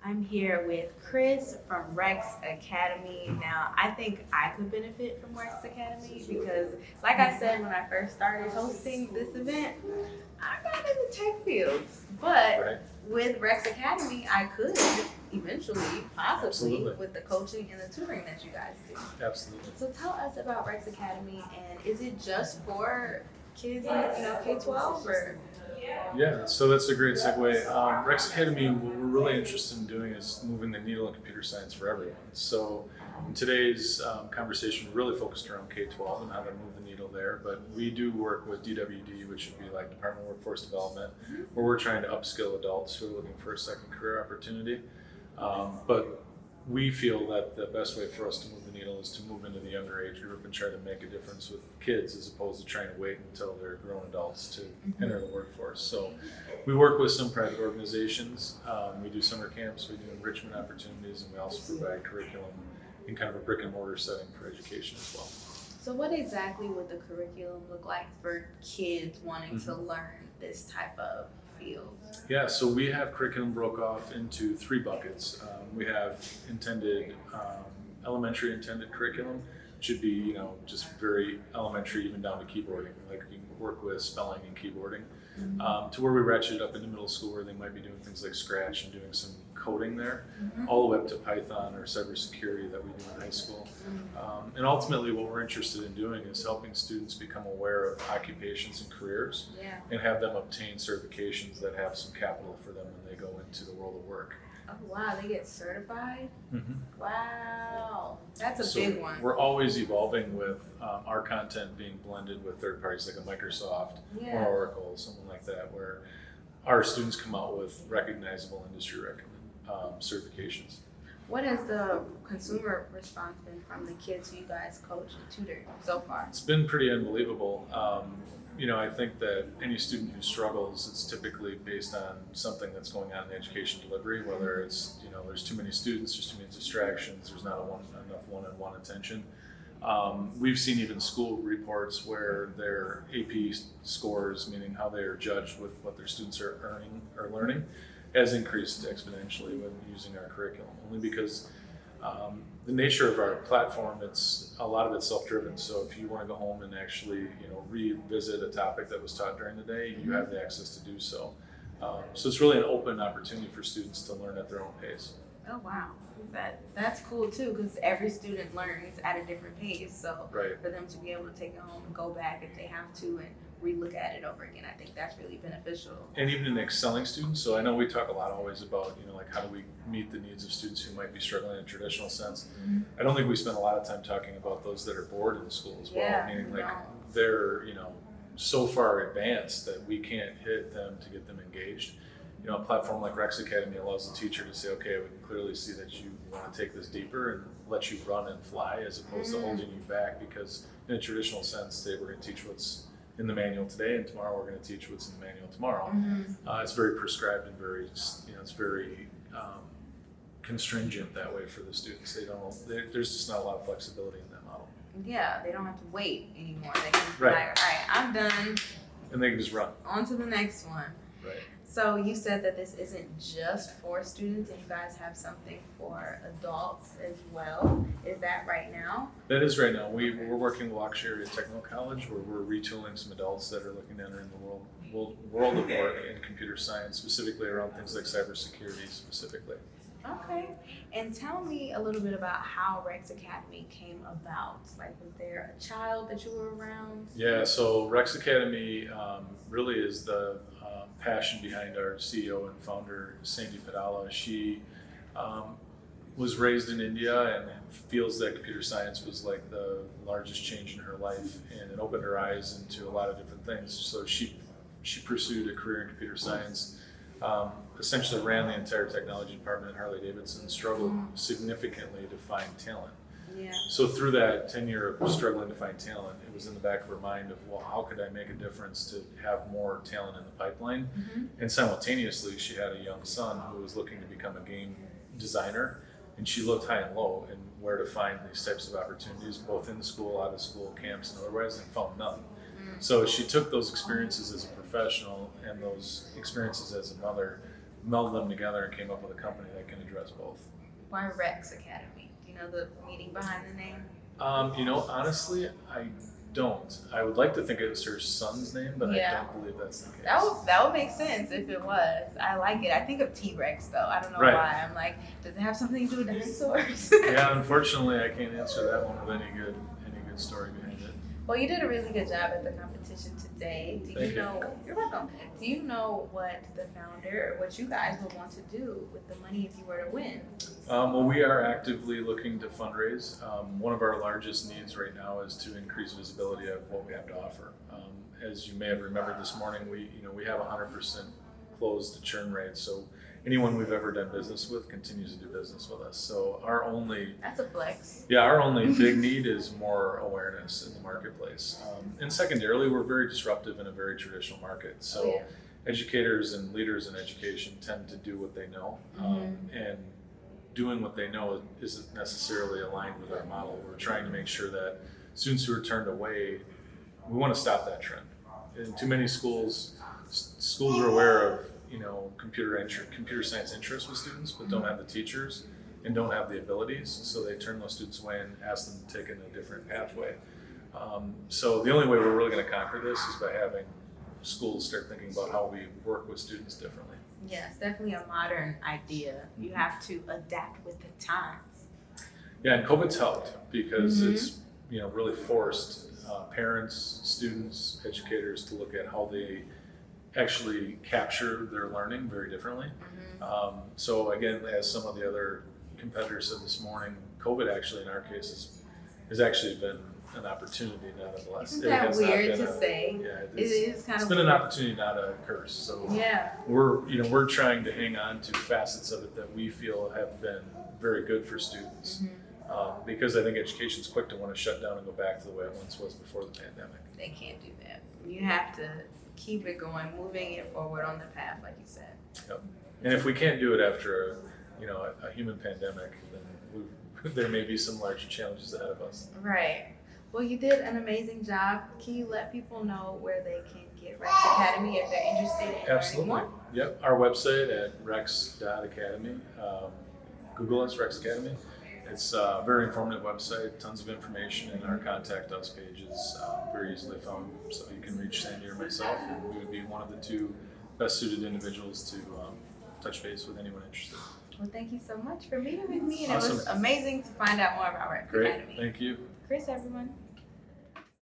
I'm here with Chris from Rex Academy. Now, I think I could benefit from Rex Academy because, like I said when I first started hosting this event, I'm not in the tech field. But Right. with Rex Academy, I could eventually, possibly, Absolutely. with the coaching and the tutoring that you guys do. Absolutely. So tell us about Rex Academy, and is it just for kids in K-12 or? Yeah, so that's a great segue. Rex Academy, what we're really interested in doing is moving the needle in computer science for everyone. So today's conversation really focused around K-12 and how to move the needle there, but we do work with DWD, which would be like Department of Workforce Development, where we're trying to upskill adults who are looking for a second career opportunity. But we feel that the best way for us to move the needle is to move into the younger age group and try to make a difference with kids as opposed to trying to wait until they're grown adults to enter the workforce. So we work with some private organizations. We do summer camps, we do enrichment opportunities, and we also provide curriculum in kind of a brick and mortar setting for education as well. So what exactly would the curriculum look like for kids wanting to learn this type of field? Yeah, so we have curriculum broke off into three buckets. We have intended, elementary intended curriculum, should be, just very elementary, even down to keyboarding. Like you can work with spelling and keyboarding, to where we ratchet it up into middle school where they might be doing things like Scratch and doing some coding there, all the way up to Python or cybersecurity that we do in high school. And ultimately what we're interested in doing is helping students become aware of occupations and careers and have them obtain certifications that have some capital for them when they go into the world of work. Oh wow, they get certified? Wow, that's a So big one. we're always evolving with our content being blended with third parties like a Microsoft or Oracle, something like that, where our students come out with recognizable industry certifications. What has the consumer response been from the kids who you guys coach and tutor so far? It's been pretty unbelievable. I think that any student who struggles, it's typically based on something that's going on in the education delivery, whether it's, there's too many students, there's too many distractions, there's not enough one-on-one attention. We've seen even school reports where their AP scores, meaning how they are judged with what their students are earning or learning, has increased exponentially when using our curriculum, only because the nature of our platform, a lot of it's self-driven. So if you want to go home and actually, revisit a topic that was taught during the day, you have the access to do so. So it's really an open opportunity for students to learn at their own pace. Oh wow, that's cool too, because every student learns at a different pace. So for them to be able to take it home and go back if they have to and relook at it over again, I think that's really beneficial. And even in excelling students, so I know we talk a lot always about, like how do we meet the needs of students who might be struggling in a traditional sense. I don't think we spend a lot of time talking about those that are bored in school as well, meaning like they're, so far advanced that we can't hit them to get them engaged. A platform like Rex Academy allows the teacher to say, okay, we can clearly see that you want to take this deeper and let you run and fly as opposed to holding you back, because in a traditional sense, we're going to teach what's in the manual today, and tomorrow we're going to teach what's in the manual tomorrow. It's very prescribed and very, it's very constringent that way for the students. There's just not a lot of flexibility in that model. Yeah, they don't have to wait anymore. They can be like, all right, I'm done. And they can just run. On to the next one. Right. So you said that this isn't just for students, and you guys have something for adults as well. Is that right now? That is right now. We're working with Waukesha Area Technical College, where we're retooling some adults that are looking to enter in the world of work in computer science, specifically around things like cybersecurity specifically. Okay. And tell me a little bit about how Rex Academy came about. Like, was there a child that you were around? Yeah, so Rex Academy really is the passion behind our CEO and founder, Sandy Padala. She was raised in India and feels that computer science was like the largest change in her life, and it opened her eyes into a lot of different things. So she pursued a career in computer science, essentially ran the entire technology department at Harley-Davidson, struggled significantly to find talent. Yeah. So through that tenure of struggling to find talent, it was in the back of her mind of, well, how could I make a difference to have more talent in the pipeline? And simultaneously, she had a young son who was looking to become a game designer, and she looked high and low in where to find these types of opportunities, both in the school, out of school, camps, and otherwise, and found none. So she took those experiences as a professional and those experiences as a mother, melded them together and came up with a company that can address both. Why Rex Academy? Do you know the meaning behind the name? Honestly, I don't. I would like to think it was her son's name, but Yeah. I don't believe that's the case. That would make sense if it was. I like it. I think of T-Rex though. I don't know Right. why. I'm like, does it have something to do with dinosaurs? Yeah, unfortunately, I can't answer that one with any good story behind it. Well, you did a really good job at the competition today. Thank you. You're welcome. Do you know what the founder or what you guys would want to do with the money if you were to win? Well, we are actively looking to fundraise. One of our largest needs right now is to increase visibility of what we have to offer. As you may have remembered this morning, we have 100% closed churn rate. So anyone we've ever done business with continues to do business with us. So That's a flex. our only big need is more awareness in the marketplace. And secondarily, we're very disruptive in a very traditional market. So Oh, yeah. educators and leaders in education tend to do what they know. And doing what they know isn't necessarily aligned with our model. We're trying to make sure that students who are turned away, we want to stop that trend. In too many schools are aware of computer science interest with students, but don't have the teachers and don't have the abilities, so they turn those students away and ask them to take in a different pathway. So the only way we're really going to conquer this is by having schools start thinking about how we work with students differently. Yes, definitely a modern idea. You have to adapt with the times. Yeah, and COVID's helped because it's really forced parents, students, educators to look at how they actually capture their learning very differently. So again, as some of the other competitors said this morning, COVID actually in our case has actually been an opportunity, not a blessing. Isn't that weird to say? Yeah, It is kind it's of been weird. an opportunity, not a curse. So Yeah. we're trying to hang on to facets of it that we feel have been very good for students. Because I think education's quick to want to shut down and go back to the way it once was before the pandemic. They can't do that. You have to keep it going, moving it forward on the path, like you said. Yep. And if we can't do it after a human pandemic, then there may be some larger challenges ahead of us. Right. Well, you did an amazing job. Can you let people know where they can get Rex Academy if they're interested in Absolutely. learning more? Yep. Our website at rex.academy. Google us, Rex Academy. It's a very informative website, tons of information, and our contact us page is very easily found. So you can reach Sandy or myself, and we would be one of the two best suited individuals to touch base with anyone interested. Well, thank you so much for meeting with me, and Awesome. it was amazing to find out more about Rex Great. Academy. Thank you. Chris, everyone.